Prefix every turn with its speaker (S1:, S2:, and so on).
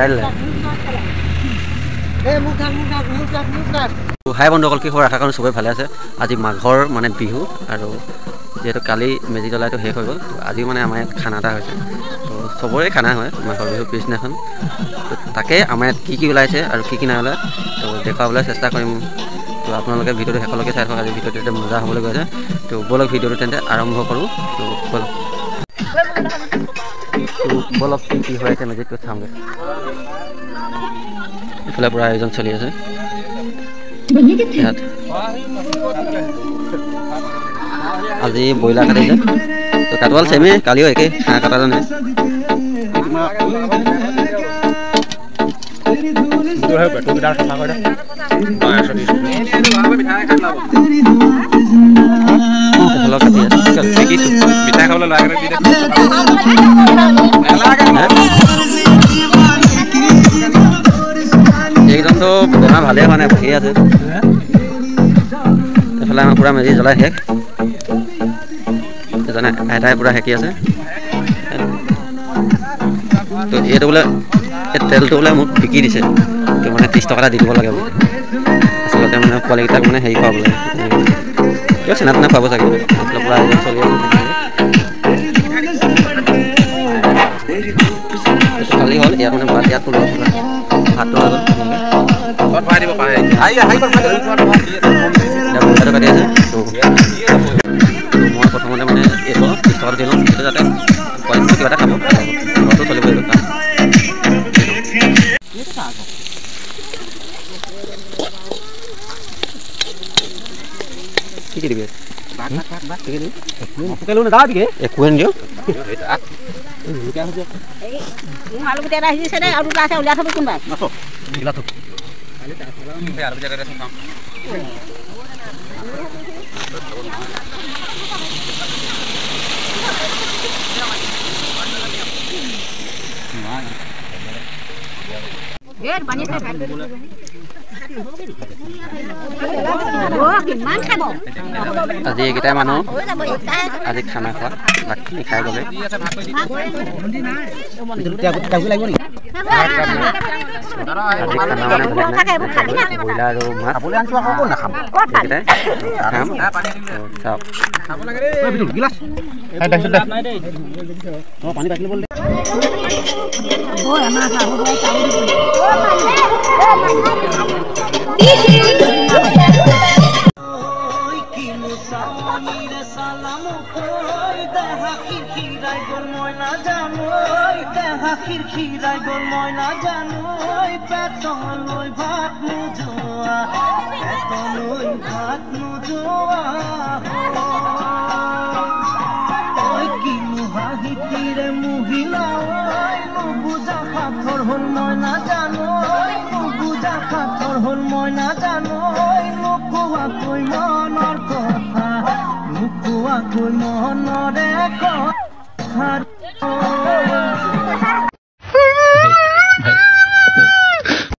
S1: কাইলৈ হাই বন্ধুসকল, কি খবৰ? আশা কৰোঁ চবেই ভালে আছে। আজি মাঘৰ মানে বিহু, আৰু যিহেতু কালি মেজি জ্বলাইটো শেষ হৈ গ'ল, আজি মানে আমাৰ ইয়াত খানা এটা হৈছে। তো চবৰে খানা হয় মাঘৰ বিহুৰ পিছদিনাখন। তো তাকে আমাৰ ইয়াত কি ওলাইছে আৰু কি নাই ওলায় তো দেখুৱাবলৈ চেষ্টা কৰিম। তো আপোনালোকে ভিডিঅ'টো শেষলৈকে চাই থাকক। আজি ভিডিঅ'টো এতিয়া মজা হ'বলৈ গৈছে। তো বলক ভিডিঅ'টো তেন্তে আৰম্ভ কৰোঁ। তো বলক বলক কি হৈ আছে মেজিকটো চাওঁগৈ। এইফালে পুৰা আয়োজন চলি আছে। আজি ব্ৰইলাৰ কাটিছে, তো কাটোৱাল চেমেই কালিও একেই, হাঁহ কটাজনে মিঠাই খাবলৈ এইকেইজনতো বেমাৰ ভালেই হোৱা নাই, বহি আছে। এইফালে আমাৰ পূৰা মেজি জ্বলাই শেষ। এজনে আইতাই পূৰা সেকি আছে। তো এইটো বোলে এই তেলটো বোলে মোক বিকি দিছে, তো মানে 30 টকা এটা দি দিব লাগে বোলে। আচলতে মানে পোৱালিকেইটাক মানে হেৰি খুৱাব লাগে, কিয় চেনা তেনা খুৱাব চাগে। এইফালে পূৰা আয়োজন চলি আছে। খালী হ'ল ইয়াত মানে ভাত ইয়াত ভাতটো হৈ গ'ল। পইচাটো কাটি আছে। তো মই প্ৰথমতে মানে এইটো 30 টকাটো দি লওঁ, সেইটো যাতে পোৱালিটো কিবা এটা খাব, ঘৰটো চলিব এইটো কাম। কি দিবি? একোৱে নিদিওঁ। আজি এইকেইটাই মানুহ আজি খানা খোৱা, বাকীখিনি খাই গ'লে। ব্ৰইলাৰ আৰু মাছ এইকেইটাই খাম। চাওক
S2: খিৰাই গ'ল মই নাজানো, পেটলৈ ভাত নোযোৱা, পেটলৈ ভাত নোযোৱা। তই কিনো হাঁহিতিৰে মহিলা নুবুজা পাথৰ হ'ল মই নাজানো, নুবুজা পাথৰ হ'ল মই নাজানো। নোকোৱাকৈ মনৰ কথা, নোকোৱাকৈ মনৰে কথা।